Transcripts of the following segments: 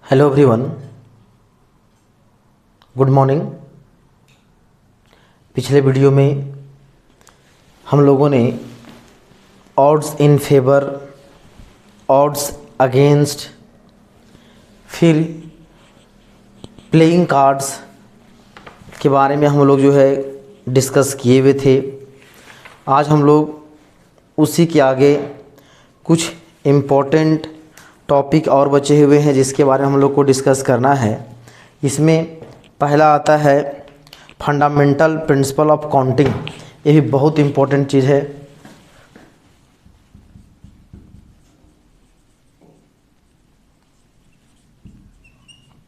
Hello everyone, good morning. पिछले video में हम लोगों ने odds in favour, odds against, फिर प्लेइंग कार्ड्स के बारे में हम लोग डिस्कस किए हुए थे। आज हम लोग उसी के आगे कुछ इम्पोर्टेंट टॉपिक और बचे हुए हैं जिसके बारे में हम लोग को डिस्कस करना है। इसमें पहला आता है फंडामेंटल प्रिंसिपल ऑफ काउंटिंग। ये भी बहुत इम्पोर्टेंट चीज़ है।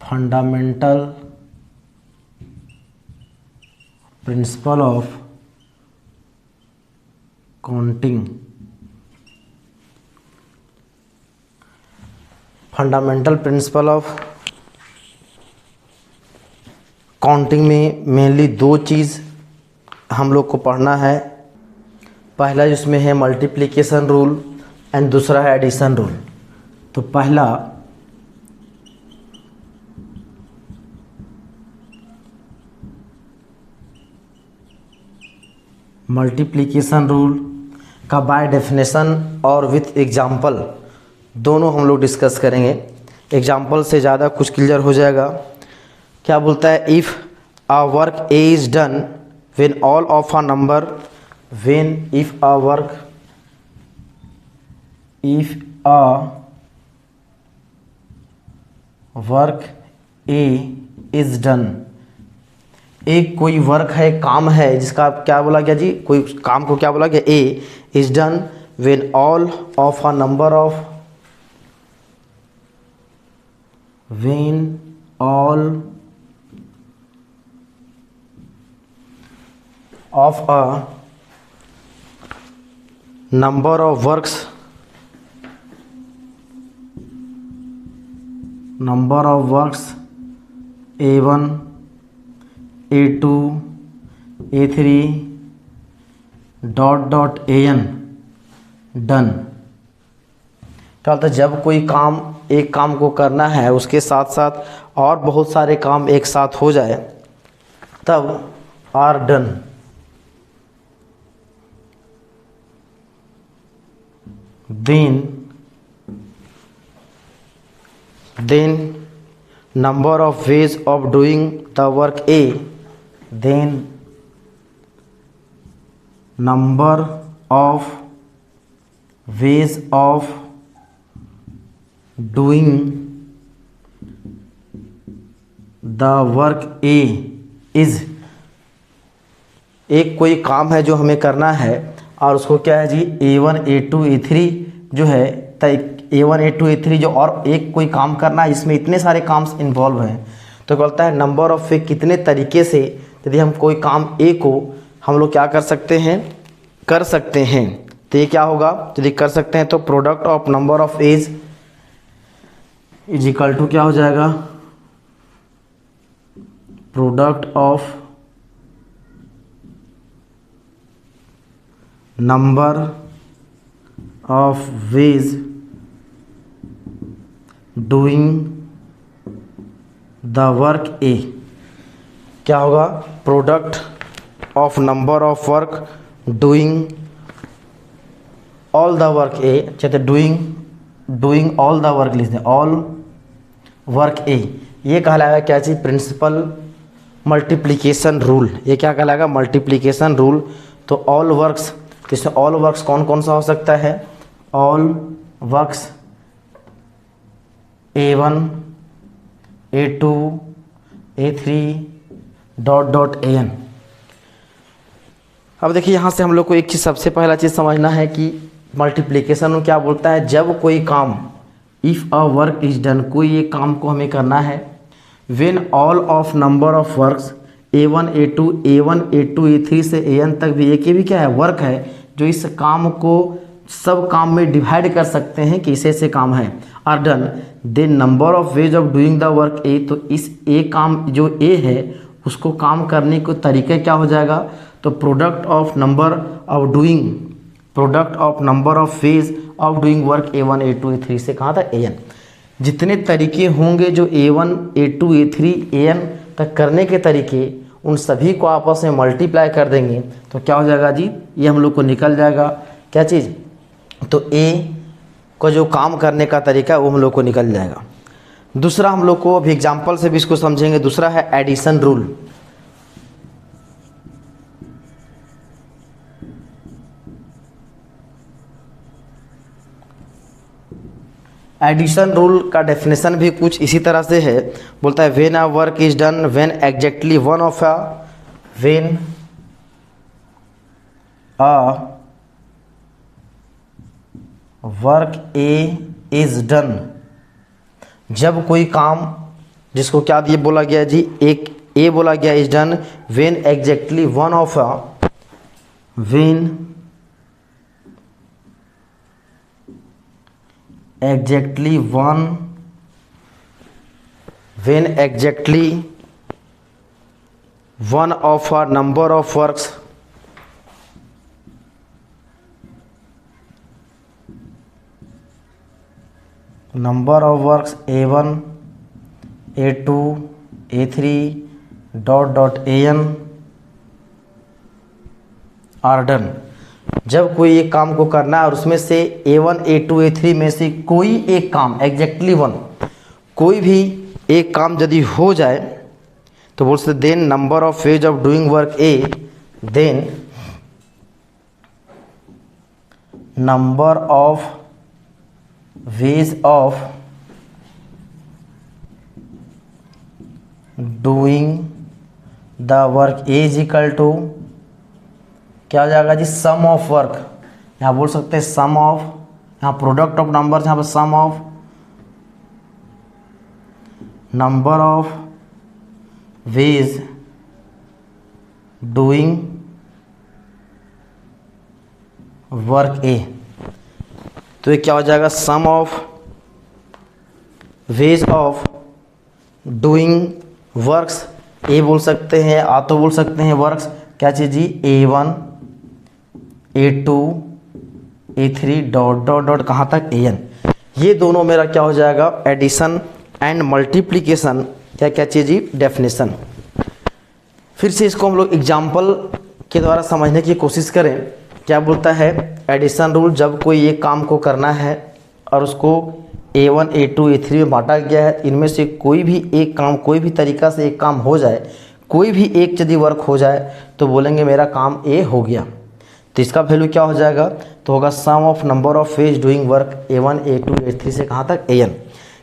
Fundamental principle of counting. Fundamental principle of counting में मेनली दो चीज़ हम लोग को पढ़ना है। पहला जिसमें है मल्टीप्लिकेशन रूल एंड दूसरा है एडिशन रूल। तो पहला मल्टीप्लिकेशन रूल का बाय डेफिनेशन और विथ एग्जाम्पल दोनों हम लोग डिस्कस करेंगे। एग्जाम्पल से ज़्यादा कुछ क्लियर हो जाएगा। क्या बोलता है? If a work A is done when all of a number, if a work A is done. एक कोई वर्क है, काम है, जिसका क्या बोला गया जी? कोई काम को क्या बोला गया? A is done when all of a number of, when all of a number of works A1, A2, A3 dot an done. क्या होता है? जब कोई काम, एक काम को करना है, उसके साथ साथ और बहुत सारे काम एक साथ हो जाए तब are done. Then number of ways of doing the work A, then number of ways of doing the work A is. एक कोई काम है जो हमें करना है और उसको क्या है जी? A1, A2, A3 जो है, A1, A2, A3 जो और एक कोई काम करना है, इसमें इतने सारे काम इन्वॉल्व हैं। तो बोलता है नंबर ऑफ ए, कितने तरीके से यदि हम कोई काम ए को हम लोग क्या कर सकते हैं, कर सकते हैं। तो ये क्या होगा? यदि कर सकते हैं तो product of number of age is equal to क्या हो जाएगा? Product of number of ways doing the work A. क्या होगा? Product of number of work doing all the work A. चाहते डूइंग ऑल द वर्क लिखते हैं, all work ए। ये कहलाएगा क्या चीज़? Principal multiplication rule. ये क्या कहलाएगा? Multiplication rule. तो ऑल वर्क्स, इसमें ऑल वर्क्स कौन कौन सा हो सकता है? All works A1, A2, A3 dot an। अब देखिए, यहाँ से हम लोग को एक चीज़, सबसे पहला चीज़ समझना है कि मल्टीप्लिकेशन में क्या बोलता है। जब कोई काम, if a work is done, कोई एक काम को हमें करना है, when all of number of works A1, A2, A3 से an तक भी एक ही भी क्या है? वर्क है, जो इस काम को सब काम में डिवाइड कर सकते हैं कि ऐसे काम है, are done. Then number of ways of doing the work A. तो इस ए काम जो ए है उसको काम करने को तरीका क्या हो जाएगा? तो product of number of ways of doing work A1, A2, A3 से कहाँ था? an। जितने तरीके होंगे जो A1 A2 A3 AN तक करने के तरीके, उन सभी को आपस में मल्टीप्लाई कर देंगे तो क्या हो जाएगा जी, ये हम लोग को निकल जाएगा क्या चीज़, तो A को जो काम करने का तरीका वो हम लोग को निकल जाएगा। दूसरा हम लोग को अभी एग्जाम्पल से भी इसको समझेंगे। दूसरा है एडिशन रूल। एडिशन रूल का डेफिनेशन भी कुछ इसी तरह से है, बोलता है when a work is done when exactly one of a when a work A is done, जब कोई काम जिसको क्या ये बोला गया जी, एक ए बोला गया is done when exactly one of a when exactly one of a number of works A1 A2 A3 an are done। जब कोई एक काम को करना है और उसमें से A1 A2 A3 में से कोई एक काम एग्जैक्टली वन, कोई भी एक काम यदि हो जाए तो बोल सकते then number of ways of doing work A, then number of ways of doing the work A is equal to क्या हो जाएगा जी, सम ऑफ वर्क। यहाँ बोल सकते हैं सम ऑफ, यहाँ प्रोडक्ट ऑफ नंबर्स, यहाँ पर sum of number of ways doing work A, तो ये क्या हो जाएगा, sum of ways of doing works A बोल सकते हैं, आ तो बोल सकते हैं वर्क्स क्या चीज़ जी, A1 A2 A3 dot dot dot कहाँ तक AN। ये दोनों मेरा क्या हो जाएगा, एडिशन एंड मल्टीप्लिकेशन क्या क्या चीज़ जी, डेफिनेशन। फिर से इसको हम लोग एग्जाम्पल के द्वारा समझने की कोशिश करें। क्या बोलता है एडिशन रूल, जब कोई एक काम को करना है और उसको A1 A2 A3 में बांटा गया है, इनमें से कोई भी एक काम, कोई भी तरीका से एक काम हो जाए, कोई भी एक यदि वर्क हो जाए तो बोलेंगे मेरा काम ए हो गया। तो इसका वैल्यू क्या हो जाएगा, तो होगा sum of number of ways doing work A1 A2 A3 से कहाँ तक AN।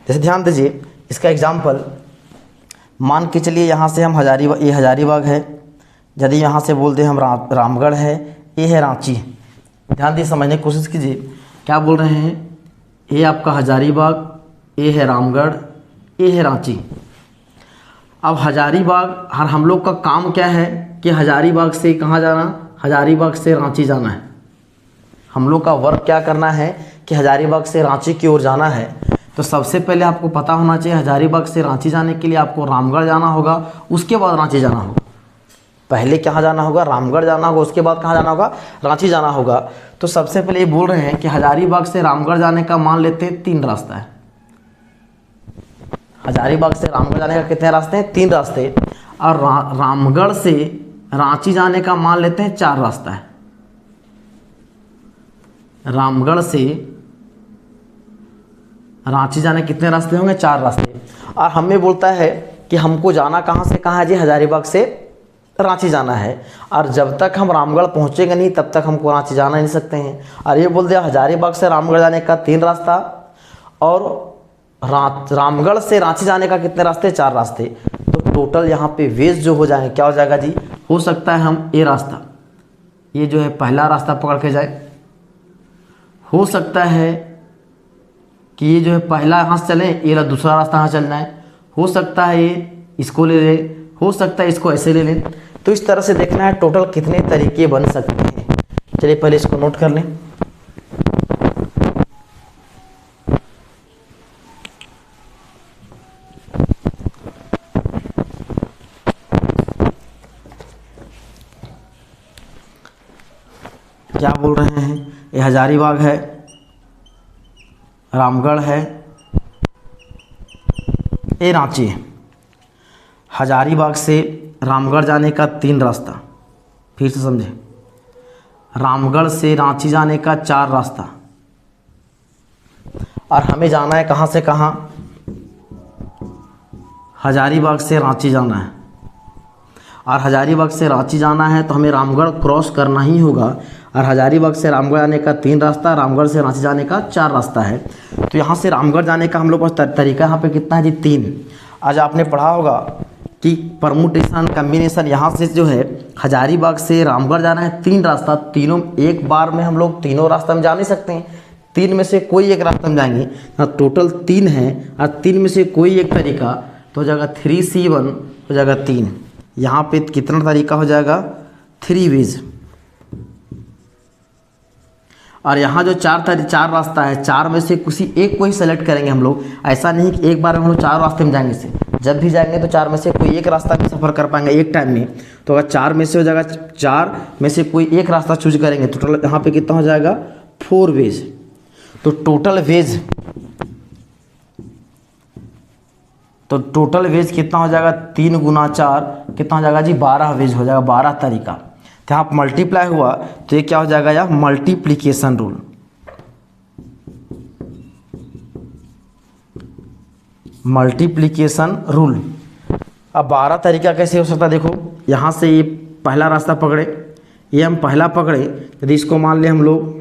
जैसे ध्यान दीजिए इसका एग्जांपल, मान के चलिए यहाँ से हम हजारीबाग है, यदि यहाँ से बोल दें हम रामगढ़ है, ये है रांची। ध्यान दीजिए समझने की कोशिश कीजिए, क्या बोल रहे हैं, ये आपका हजारीबाग, ये है रामगढ़, ये है रांची। अब हजारीबाग, हम लोग का काम क्या है कि हजारीबाग से कहाँ जाना, हजारीबाग से रांची जाना है। हम लोग का वर्क क्या करना है कि हजारीबाग से रांची की ओर जाना है। तो सबसे पहले आपको पता होना चाहिए हजारीबाग से रांची जाने के लिए आपको रामगढ़ जाना होगा, उसके बाद रांची जाना होगा। पहले कहाँ जाना होगा, रामगढ़ जाना होगा, उसके बाद कहाँ जाना होगा, रांची जाना होगा। तो सबसे पहले ये बोल रहे हैं कि हजारीबाग से रामगढ़ जाने का मान लेते हैं 3 रास्ता है। हजारीबाग से रामगढ़ जाने का कितने रास्ते हैं, 3 रास्ते। और रामगढ़ से रांची जाने का मान लेते हैं 4 रास्ता है। रामगढ़ से रांची जाने कितने रास्ते होंगे, 4 रास्ते। और हमें बोलता है कि हमको जाना कहाँ से कहाँ है जी, हजारीबाग से रांची जाना है। और जब तक हम रामगढ़ पहुँचेंगे नहीं तब तक हमको रांची जाना नहीं सकते हैं। और ये बोल दिया हजारीबाग से रामगढ़ जाने का 3 रास्ता और रामगढ़ से रांची जाने का कितने रास्ते, 4 रास्ते। तो टोटल यहाँ पे वेज जो हो जाएंगे क्या हो जाएगा जी, हो सकता है हम ये रास्ता, ये जो है पहला रास्ता पकड़ के जाए, हो सकता है कि ये जो है पहला यहाँ से चले, ये दूसरा रास्ता यहाँ चलना है, हो सकता है ये इसको ले ले, हो सकता है इसको ऐसे ले लें। तो इस तरह से देखना है टोटल कितने तरीके बन सकते हैं। चलिए पहले इसको नोट कर लें। क्या बोल रहे हैं, ये हजारीबाग है, रामगढ़ है, ए रांची, हजारीबाग से रामगढ़ जाने का 3 रास्ता, फिर से समझे, रामगढ़ से रांची जाने का 4 रास्ता, और हमें जाना है कहाँ से कहाँ, हजारीबाग से रांची जाना है। और हजारीबाग से रांची जाना है तो हमें रामगढ़ क्रॉस करना ही होगा। और हजारीबाग से रामगढ़ जाने का 3 रास्ता, रामगढ़ से रांची जाने का 4 रास्ता है। तो यहाँ से रामगढ़ जाने का हम लोग पास तरीका यहाँ पे कितना है जी, 3। आज आपने पढ़ा होगा कि परमुटेशन कम्बिनेशन, यहाँ से जो है हजारीबाग से रामगढ़ जाना है 3 रास्ता, तीनों एक बार में हम लोग तीनों रास्ता में जा नहीं सकते हैं, 3 में से कोई एक रास्ता में जाएंगे। टोटल 3 है और 3 में से कोई एक तरीका, तो हो जाएगा 3C1 हो जाएगा 3। यहाँ पे कितना तरीका हो जाएगा, 3 वेज। और यहाँ जो 4 रास्ता है, 4 में से किसी एक को ही सेलेक्ट करेंगे हम लोग। ऐसा नहीं कि एक बार में हम लोग 4 रास्ते में जाएंगे से, जब भी जाएंगे तो 4 में से कोई एक रास्ता भी सफ़र कर पाएंगे एक टाइम में। तो अगर 4 में से हो जाएगा, 4 में से कोई एक रास्ता चूज करेंगे तो टोटल यहाँ पे कितना हो जाएगा, 4 वेज। तो टोटल वेज कितना हो जाएगा, 3 गुना 4 कितना हो जाएगा जी, 12 वेज हो जाएगा, 12 तरीका। तो यहाँ मल्टीप्लाई हुआ तो ये क्या हो जाएगा यार, मल्टीप्लिकेशन रूल। Multiplication rule. अब 12 तरीका कैसे हो सकता है, देखो यहाँ से ये पहला रास्ता पकड़े, ये हम पहला पकड़े, यदि इसको मान ले हम लोग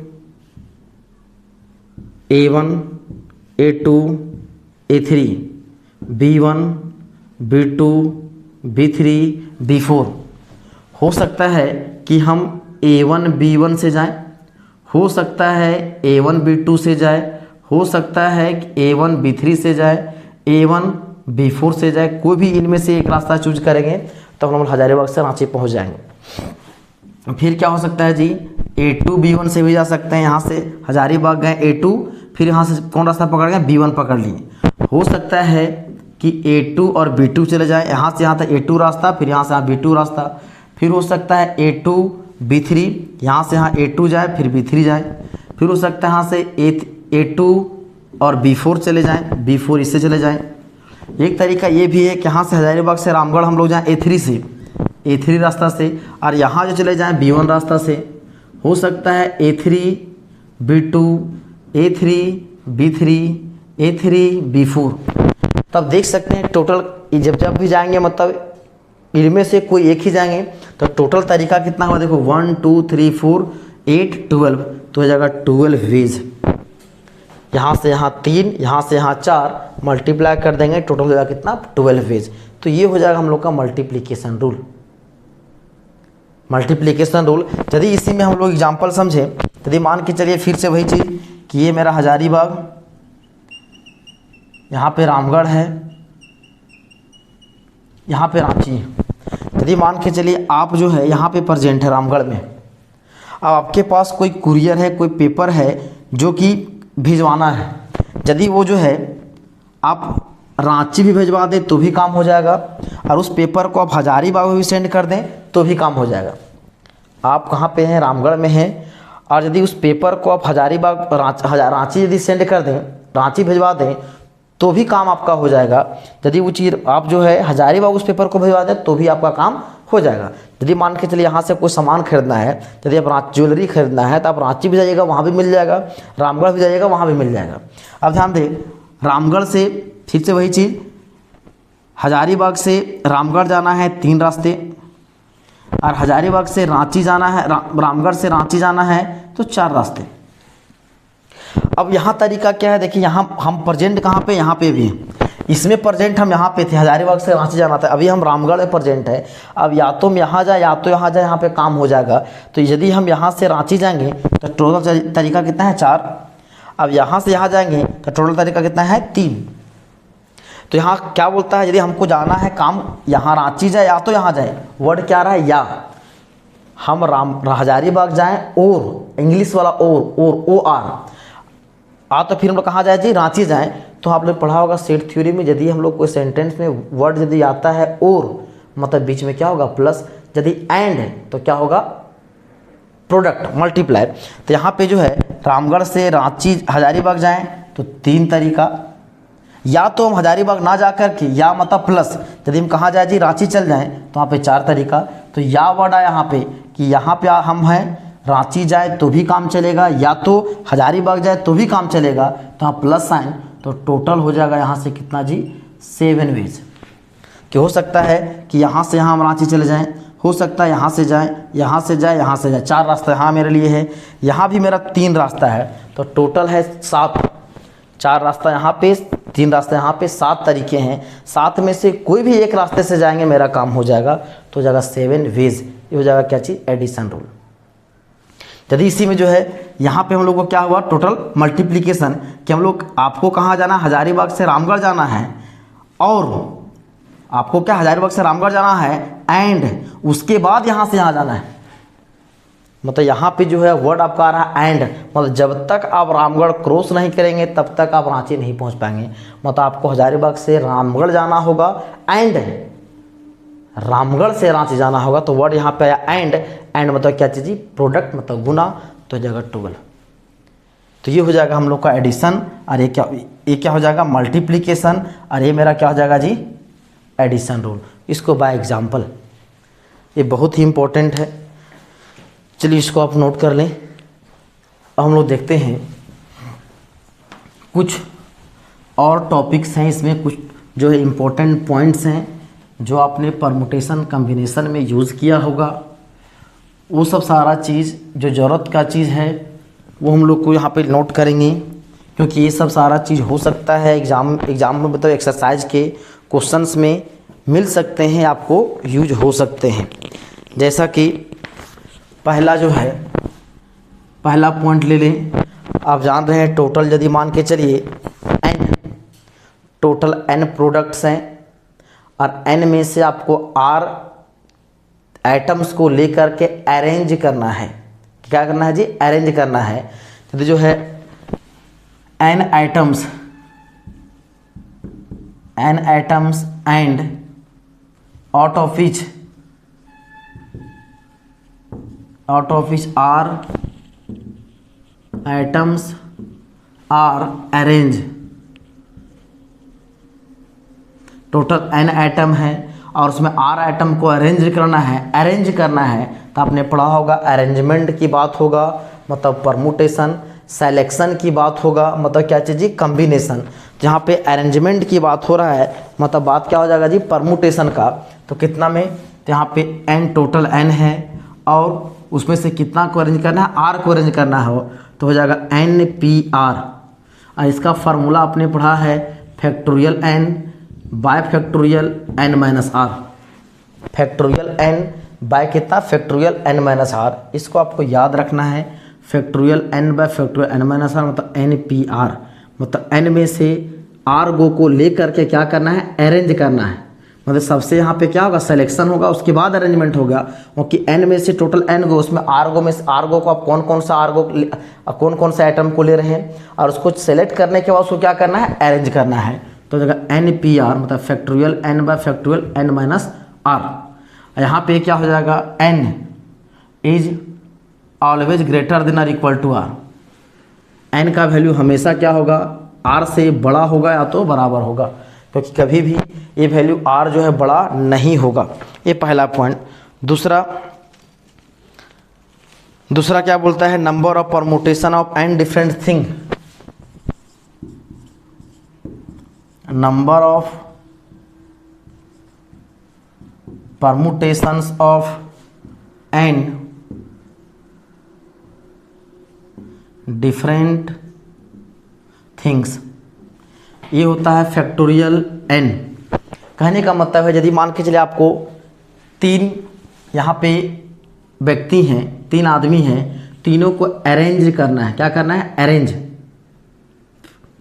A1 A2 A3 B1 B2 B3 B4, हो सकता है कि हम A1 B1 से जाएं, हो सकता है A1 B2 से जाए, हो सकता है कि A1 B3 से जाए, A1 B4 से जाए, कोई भी इनमें से एक रास्ता चूज करेंगे तो हम हजारीबाग से रांची पहुंच जाएंगे। फिर क्या हो सकता है जी, A2 B1 से भी जा सकते हैं, यहाँ से हजारीबाग गए A2, फिर यहाँ से कौन रास्ता पकड़ गए, B1 पकड़ लिए। हो सकता है कि A2 और B2 चले जाए, यहाँ से यहाँ तक A2 रास्ता, फिर यहाँ से यहाँ B2 रास्ता। फिर हो सकता है A2 B3, यहाँ से यहाँ A2 जाए फिर B3 जाए। फिर हो सकता है यहाँ से A2 और B4 चले जाएं, B4 इससे चले जाएं। एक तरीका ये भी है कि यहाँ से हजारीबाग से रामगढ़ हम लोग जाएं A3 से, A3 रास्ता से, और यहाँ जो चले जाएं B1 रास्ता से। हो सकता है A3 B2 A3 B3 A3 B4। तब देख सकते हैं टोटल जब भी जाएंगे, मतलब इनमें से कोई एक ही जाएंगे तो टोटल तरीका कितना हुआ, देखो 1 2 3 4 8 12, तो हो जाएगा 12 वेज। यहाँ से यहाँ 3, यहाँ से यहाँ 4, मल्टीप्लाई कर देंगे, टोटल हो जाएगा कितना, 12 वेज। तो ये हो जाएगा हम लोग का मल्टीप्लिकेशन रूल। मल्टीप्लिकेशन रूल यदि इसी में हम लोग एग्जाम्पल समझे, यदि मान के चलिए फिर से वही चीज़ कि ये मेरा हजारीबाग, यहाँ पे रामगढ़ है, यहाँ पे रांची है। यदि मान के चलिए आप जो है यहाँ पे प्रेजेंट है रामगढ़ में, अब आपके पास कोई कुरियर है, कोई पेपर है जो कि भिजवाना है, यदि वो जो है आप रांची भी भिजवा दें तो भी काम हो जाएगा, और उस पेपर को आप हजारीबाग में भी सेंड कर दें तो भी काम हो जाएगा। आप कहाँ पे हैं, रामगढ़ में हैं, और यदि उस पेपर को आप हजारीबाग रांची यदि सेंड कर दें, रांची भिजवा दें तो भी काम आपका हो जाएगा। यदि वो चीज़ आप जो है हजारीबाग उस पेपर को भिजवा दें तो भी आपका काम हो जाएगा। यदि मान के चलिए यहाँ से कोई सामान खरीदना है, यदि आप ज्वेलरी खरीदना है तो आप रांची भी जाइएगा, वहाँ भी मिल जाएगा, रामगढ़ भी जाइएगा, वहाँ भी मिल जाएगा। अब ध्यान दें, रामगढ़ से फिर से वही चीज़, हजारीबाग से रामगढ़ जाना है 3 रास्ते, और हजारीबाग से रांची जाना है, रामगढ़ से रांची जाना है तो 4 रास्ते। अब यहाँ तरीका क्या है, देखिए यहाँ हम प्रेजेंट कहाँ पे, यहाँ पे भी हैं। इसमें प्रेजेंट हम यहाँ पे थे, हजारीबाग से रांची जाना था, अभी हम रामगढ़ में प्रेजेंट है। अब या तो हम यहाँ जाए या तो यहाँ जाए, यहाँ पे काम हो जाएगा। तो यदि हम यहाँ से रांची जाएंगे तो टोटल तरीका कितना है, 4। अब यहाँ से यहाँ जाएंगे तो टोटल तरीका कितना है, 3। तो यहाँ क्या बोलता है, यदि हमको जाना है काम यहाँ रांची जाए या तो यहाँ जाए, वर्ड क्या रहा है, या हम हजारीबाग जाएँ और इंग्लिश वाला और OR तो फिर हम लोग कहाँ जाए जी, रांची जाएं। तो आप लोग पढ़ा होगा सेट थ्योरी में, यदि हम लोग कोई सेंटेंस में वर्ड यदि आता है और, मतलब बीच में क्या होगा प्लस, यदि एंड है तो क्या होगा प्रोडक्ट, मल्टीप्लाई। तो यहाँ पे जो है रामगढ़ से रांची हजारीबाग जाएं तो 3 तरीका, या तो हम हजारीबाग ना जा कर के, या मतलब प्लस यदि हम कहाँ जाए जी, रांची चल जाएं तो वहाँ पे 4 तरीका। तो या वर्ड आया यहाँ पे कि यहाँ पे हम हैं, रांची जाए तो भी काम चलेगा, या तो हजारीबाग जाए तो भी काम चलेगा, तो यहाँ प्लस साइन, तो टोटल हो जाएगा यहाँ से कितना जी, 7 वेज। कि हो सकता है कि यहाँ से यहाँ हम रांची चले जाएं, हो सकता है यहाँ से जाएं, यहाँ से जाए, यहाँ से जाए, 4 रास्ता यहाँ मेरे लिए है, यहाँ भी मेरा 3 रास्ता है, तो टोटल है 7। 4 रास्ता यहाँ पे, 3 रास्ते यहाँ पे, 7 तरीके हैं। 7 में से कोई भी एक रास्ते से जाएंगे मेरा काम हो जाएगा, तो हो जाएगा 7 वेज। ये हो जाएगा क्या चीज़, एडिशन रूल। यदि इसी में जो है यहाँ पे हम लोग को क्या हुआ, टोटल मल्टीप्लिकेशन, कि हम लोग, आपको कहाँ जाना, हजारीबाग से रामगढ़ जाना है, और आपको क्या हजारीबाग से रामगढ़ जाना है, एंड उसके बाद यहाँ से यहाँ जाना है। मतलब यहाँ पे जो है वर्ड आपका आ रहा है एंड, मतलब जब तक आप रामगढ़ क्रॉस नहीं करेंगे तब तक आप रांची नहीं पहुँच पाएंगे। मतलब आपको हजारीबाग से रामगढ़ जाना होगा एंड रामगढ़ से रांची जाना होगा, तो वर्ड यहाँ पे आया एंड। एंड मतलब क्या चीज़, प्रोडक्ट मतलब गुना, तो जगह 12। तो ये हो जाएगा हम लोग का एडिशन, और ये क्या हो जाएगा, मल्टीप्लिकेशन, और ये मेरा क्या हो जाएगा जी, एडिशन रूल। इसको बाय एग्जाम्पल, ये बहुत ही इम्पोर्टेंट है। चलिए इसको आप नोट कर लें। अब हम लोग देखते हैं कुछ और टॉपिक्स हैं, इसमें कुछ जो है इम्पोर्टेंट पॉइंट्स हैं जो आपने परमुटेशन कम्बिनेशन में यूज़ किया होगा। वो सब सारा चीज़ जो ज़रूरत का चीज़ है वो हम लोग को यहाँ पे नोट करेंगे, क्योंकि ये सब सारा चीज़ हो सकता है एग्ज़ाम में, मतलब एक्सरसाइज के क्वेश्चंस में मिल सकते हैं, आपको यूज हो सकते हैं। जैसा कि पहला जो है, पहला पॉइंट ले लें। आप जान रहे हैं टोटल, यदि मान के चलिए n, टोटल n प्रोडक्ट्स हैं, और n में से आपको r आइटम्स को लेकर के अरेंज करना है। क्या करना है जी, अरेंज करना है। तो जो है n items and out of which r items are arrange. Total n item है और उसमें r आइटम को अरेंज करना है, तो आपने पढ़ा होगा अरेंजमेंट की बात होगा, मतलब परमुटेशन, सेलेक्शन की बात होगा, मतलब क्या चीज़ जी, कम्बिनेशन। जहाँ पे अरेंजमेंट की बात हो रहा है, मतलब बात क्या हो जाएगा जी, परमुटेशन का। तो कितना में, तो यहाँ पे n, टोटल n है, और उसमें से कितना को अरेंज करना है, r को अरेंज करना है, तो हो जाएगा NPR। और इसका फार्मूला आपने पढ़ा है factorial n by factorial n minus r, factorial n by कितना, फैक्टोरियल n माइनस r। इसको आपको याद रखना है, factorial n by factorial n minus r, मतलब NPR। मतलब n में से r गो को लेकर के क्या करना है, अरेंज करना है। मतलब सबसे यहाँ पे क्या होगा, सिलेक्शन होगा, उसके बाद अरेंजमेंट होगा, क्योंकि n में से टोटल n गो, उसमें r गो में से r गो को आप कौन कौन से आइटम को ले रहे हैं, और उसको सेलेक्ट करने के बाद उसको क्या करना है, अरेंज करना है। तो जगह NPR, मतलब factorial n by factorial n minus r। यहाँ पे क्या हो जाएगा, n is always greater than और इक्वल टू r। n का वैल्यू हमेशा क्या होगा, r से बड़ा होगा या तो बराबर होगा, क्योंकि कभी भी ये वैल्यू r जो है बड़ा नहीं होगा। ये पहला पॉइंट। दूसरा क्या बोलता है, number of permutation of n different thing, number of permutations of n different things, ये होता है फैक्टोरियल n। कहने का मतलब है, यदि मान के चलिए आपको 3 यहाँ पे व्यक्ति हैं, 3 आदमी हैं, तीनों को अरेंज करना है। क्या करना है, अरेंज।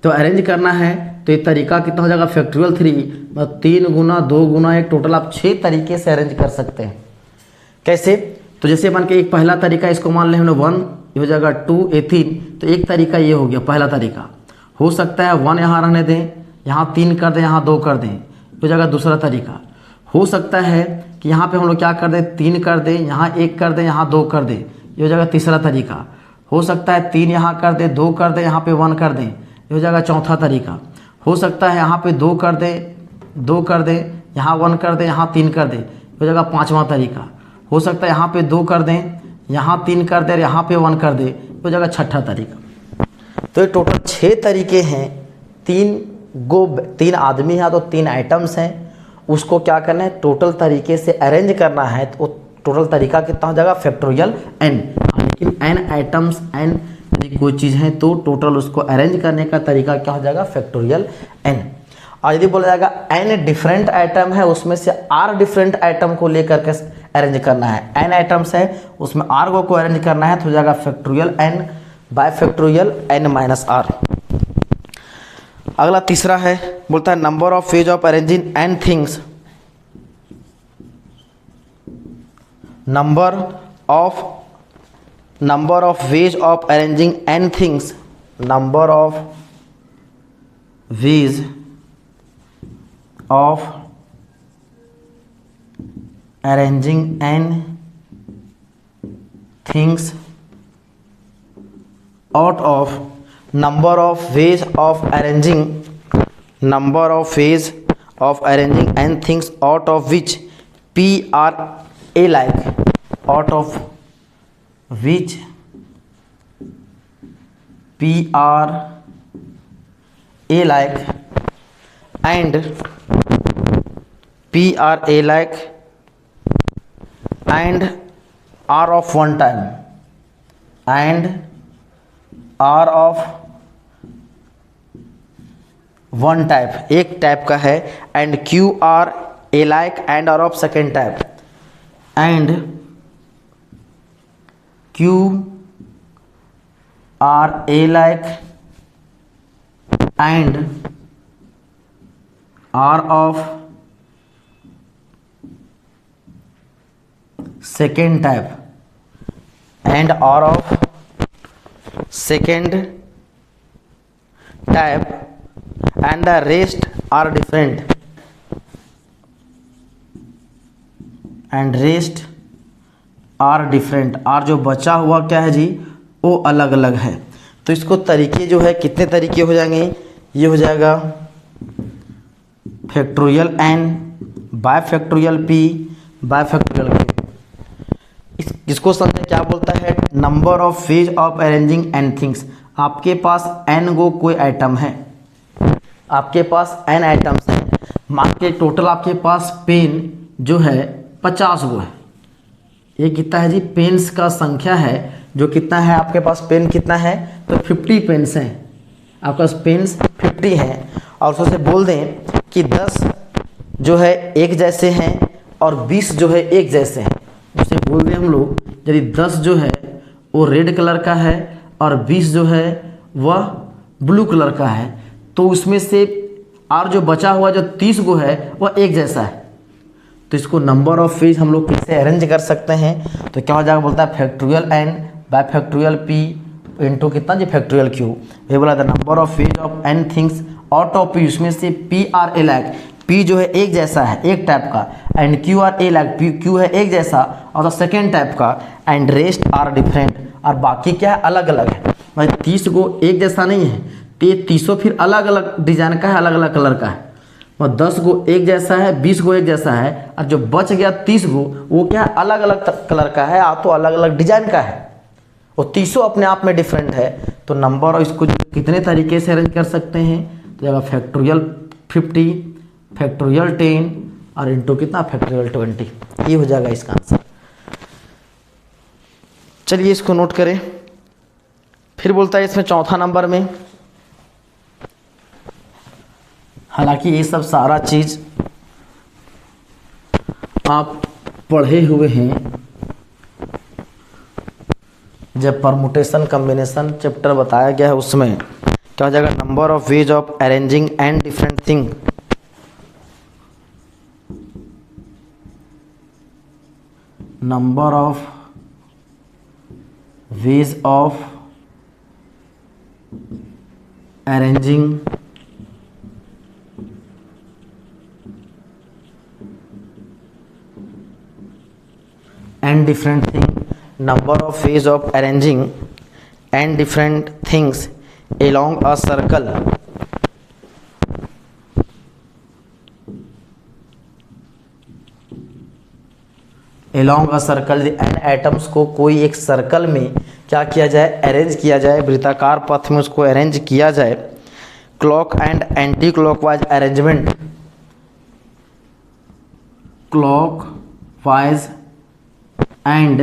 तो अरेंज करना है, तो ये तरीका कितना हो जाएगा, फैक्टोरियल 3, मतलब 3 गुना 2 गुना 1, टोटल आप 6 तरीके से अरेंज कर सकते हैं। कैसे, तो जैसे मान के एक पहला तरीका, इसको मान लें हमने 1, ये हो जाएगा 2, ये 3, तो एक तरीका ये हो गया, पहला तरीका। हो सकता है 1 यहाँ रहने दें, यहाँ 3 कर दें, यहाँ 2 कर दें, हो जाएगा दूसरा तरीका। हो सकता है कि यहाँ पे हम लोग क्या कर दें, 3 कर दें, यहाँ 1 कर दें, यहाँ 2 कर दें, ये हो जाएगा तीसरा तरीका। हो सकता है 3 यहाँ कर दें, 2 कर दें, यहाँ पे 1 कर दें, ये हो जाएगा चौथा तरीका। हो सकता है यहाँ पे 2 कर दे, 2 कर दे, यहाँ 1 कर दे, यहाँ 3 कर दे, हो जाएगा 5वां तरीका। हो सकता है यहाँ पे 2 कर दें, यहाँ 3 कर दे और यहाँ पे 1 कर दे, हो जाएगा 6ठा तरीका। तो ये टोटल 6 तरीके हैं। 3 आदमी हैं तो 3 आइटम्स हैं, उसको क्या करना है, टोटल तरीके से अरेंज करना है। तो टोटल तरीका कितना हो जाएगा, फैक्टोरियल n। लेकिन n आइटम्स, n यदि कोई चीज़ है तो टोटल उसको अरेंज करने का तरीका क्या हो जाएगा, फैक्टोरियल n। और यदि बोला जाएगा n डिफरेंट आइटम है, उसमें से r डिफरेंट आइटम को लेकर के अरेंज करना है। n आइटम्स है उसमें r को अरेंज करना है, तो हो जाएगा factorial n by factorial n minus r। अगला तीसरा है, बोलता है number of ways of arranging n things, number of ways of arranging n things, number of ways of arranging n things out of number of ways of arranging n things out of which p are alike, out of which p are alike and p are alike and are of one time and are of one type, एक type का है, and q are alike and r of second type, and q are alike and r of second type, and r of second type and the rest are different and rest are different। और जो बचा हुआ क्या है जी, वो अलग अलग है। तो इसको तरीके जो है, कितने तरीके हो जाएंगे, ये हो जाएगा factorial n by factorial p bye factorial q। इसको समझे क्या बोलता है, number of ways of arranging n things. आपके पास n गो कोई आइटम है, आपके पास n आइटम्स हैं, मान के टोटल आपके पास पेन जो है 50 गो है। ये कितना है जी, पेन्स का संख्या है जो कितना है, आपके पास पेन कितना है, तो 50 पेन्स हैं, आपके पास पेन्स 50 हैं। और उससे बोल दें कि 10 जो है एक जैसे हैं और 20 जो है एक जैसे हैं। उसे बोल दें हम लोग, यदि 10 जो है वो रेड कलर का है और 20 जो है वह ब्लू कलर का है, तो उसमें से और जो बचा हुआ जो 30 गो है वह एक जैसा है। तो इसको नंबर ऑफ वेज हम लोग कैसे अरेंज कर सकते हैं, तो क्या हो जाएगा, बोलता है factorial n by factorial p into कितना जी, फैक्टोरियल q। ये बोला था number of ways of n things out of p, उसमें से p are alike, p जो है एक जैसा है, एक टाइप का, and q are alike, q है एक जैसा और सेकेंड टाइप का, एंड रेस्ट आर डिफरेंट, और बाकी क्या है, अलग अलग है। भाई 30 गो एक जैसा नहीं है, तो ये 300 फिर अलग अलग डिजाइन का है, अलग अलग कलर का है। और 10 गो एक जैसा है, 20 गो एक जैसा है, और जो बच गया 30 गो वो क्या है, अलग अलग कलर का है, तो अलग अलग डिजाइन का है, और 300 अपने आप में डिफरेंट है। तो नंबर और इसको कितने तरीके से अरेंज कर सकते हैं, तो जगह फैक्टोरियल 50, फैक्टोरियल 10 और इंटू कितना, फैक्टोरियल 20। ये हो जाएगा इसका आंसर। चलिए इसको नोट करें। फिर बोलता है इसमें चौथा नंबर में, हालांकि ये सब सारा चीज़ आप पढ़े हुए हैं, जब परमुटेशन कम्बिनेशन चैप्टर बताया गया है उसमें क्या हो जाएगा, number of ways of arranging and different thing, number of ways of arranging and different thing, number of ways of arranging and different things along a circle along a circle the n atoms को कोई एक circle में क्या किया जाए, arrange किया जाए, वृत्ताकार पथ में उसको अरेंज किया जाए। Clock and anti clockwise arrangement, clockwise and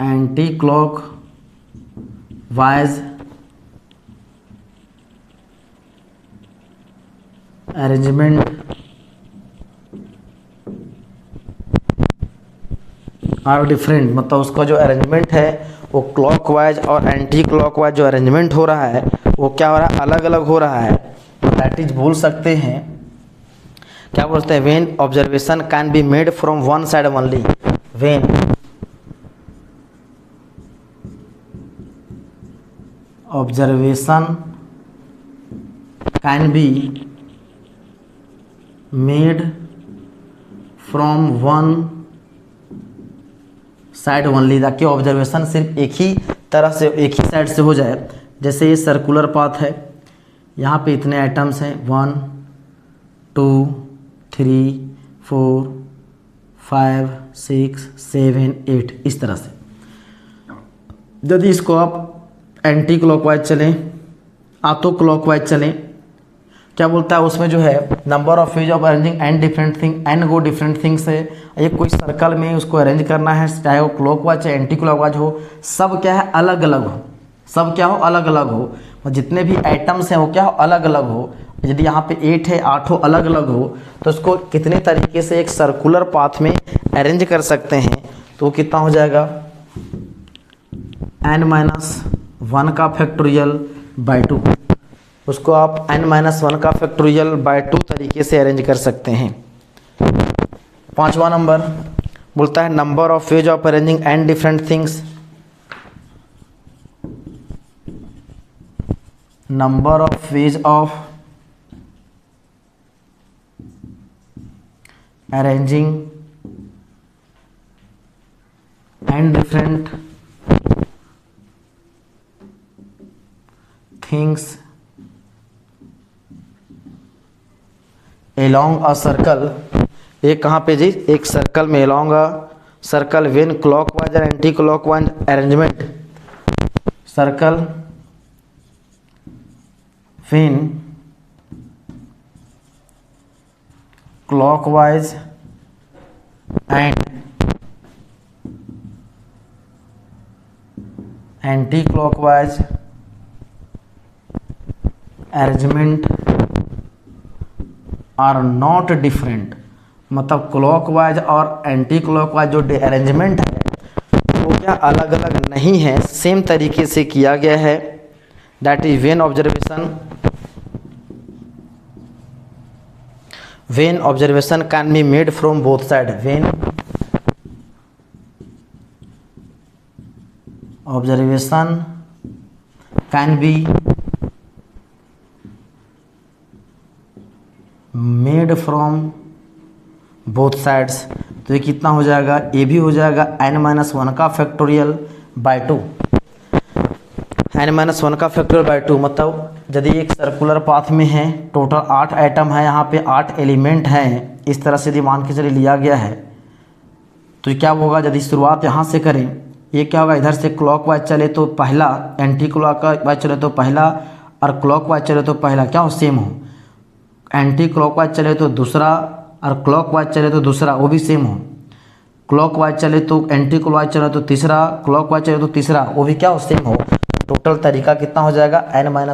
anti clockwise arrangement are different, मतलब उसका जो अरेंजमेंट है वो क्लॉकवाइज और एंटी क्लॉकवाइज जो अरेंजमेंट हो रहा है वो क्या हो रहा है, अलग अलग हो रहा है। दैट इज बोल सकते हैं, क्या बोलते हैं, when observation can be made from one side only, when observation can be made from one side only, ताकि ऑब्जर्वेशन सिर्फ एक ही तरह से, एक ही साइड से हो जाए। जैसे ये सर्कुलर पाथ है, यहाँ पे इतने आइटम्स हैं 1 2 3 4 5 6 7 8, इस तरह से। यदि इसको आप एंटी क्लॉकवाइज चलें, आतो क्लॉकवाइज चलें, क्या बोलता है उसमें जो है number of ways of arranging n different thing, n go different things है। एक कोई सर्कल में उसको अरेंज करना है, चाहे वो क्लॉकवाइज चाहे एंटी क्लॉकवाइज हो, सब क्या है अलग अलग हो, सब क्या हो अलग अलग हो, और जितने भी आइटम्स हैं वो क्या हो अलग अलग हो। यदि यहाँ पे 8 है, 8 अलग अलग हो, तो उसको कितने तरीके से एक सर्कुलर पाथ में अरेंज कर सकते हैं, तो कितना हो जाएगा n-1 का फैक्टोरियल बाई 2, उसको आप n-1 का फैक्टोरियल बाय 2 तरीके से अरेंज कर सकते हैं। 5वां नंबर बोलता है number of ways of arranging n different things, number of ways of arranging n different things along a circle, एक कहाँ पे जी, एक सर्कल में along a circle when clockwise और anti clockwise arrangement, circle when clockwise and anti clockwise arrangement are not different, मतलब clockwise और anti clockwise जो अरेंजमेंट है वो क्या अलग अलग नहीं है, सेम तरीके से किया गया है। That is when observation can be made from both side, when observation can be made from both sides, तो ये कितना हो जाएगा, ये भी हो जाएगा n-1 का फैक्टोरियल बाय 2, n-1 का फैक्टोरियल बाय 2, मतलब यदि एक सर्कुलर पाथ में है, टोटल 8 आइटम है, यहाँ पे 8 एलिमेंट हैं, इस तरह से यदि मान के चलिए लिया गया है, तो क्या होगा, यदि शुरुआत यहाँ से करें, ये क्या होगा, इधर से क्लॉकवाइज चले तो पहला, एंटी क्लॉकवाइज चले तो पहला, और क्लॉकवाइज चले तो पहला क्या हो, सेम हो, एंटी क्लॉकवाइज चले तो दूसरा, और क्लॉकवाइज चले तो दूसरा वो भी सेम हो, क्लॉकवाइज चले तो एंटी क्लॉकवाइज चले तो तीसरा, क्लॉकवाइज चले तो तीसरा वो भी क्या हो, सेम हो। टोटल तरीका कितना हो जाएगा, n-1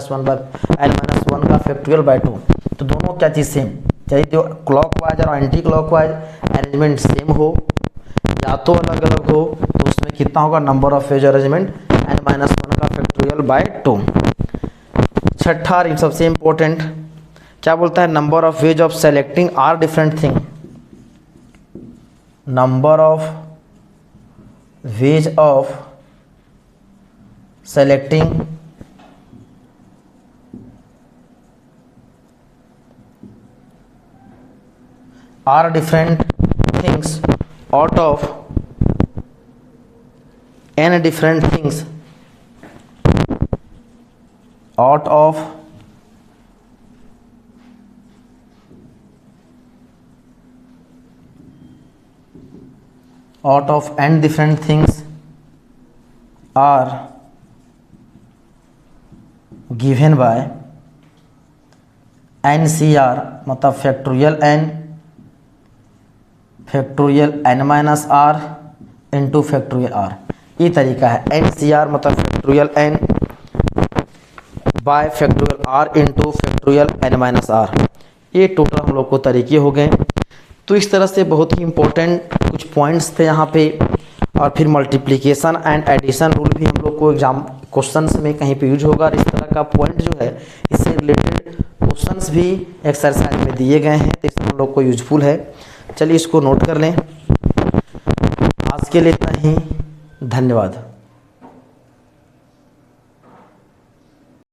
का फैक्टोरियल बाय 2, तो दोनों क्या चीज़ सेम, चाहे तो क्लॉकवाइज और एंटी क्लॉकवाइज अरेंजमेंट सेम हो या तो अलग अलग हो, तो उसमें कितना होगा, number of phase arrangement n-1 का फैक्टोरियल बाय 2। छठा और सबसे इम्पोर्टेंट क्या बोलता है, number of ways of selecting r different thing, number of ways of selecting r different things out of n different things, out of out of n different things are given by NCR मतलब factorial n minus r into factorial r, ये तरीका है। NCR मतलब factorial n by factorial r into factorial n minus r, ये total हम लोग को तरीके हो गए। तो इस तरह से बहुत ही इम्पोर्टेंट कुछ पॉइंट्स थे यहाँ पे, और फिर मल्टीप्लिकेशन एंड एडिशन रूल भी हम लोग को एग्जाम क्वेश्चंस में कहीं पे यूज होगा। और इस तरह का पॉइंट जो है, इससे रिलेटेड क्वेश्चंस भी एक्सरसाइज में दिए गए हैं, तो इसमें हम लोग को यूजफुल है। चलिए इसको नोट कर लें। आज के लिए इतना ही, धन्यवाद।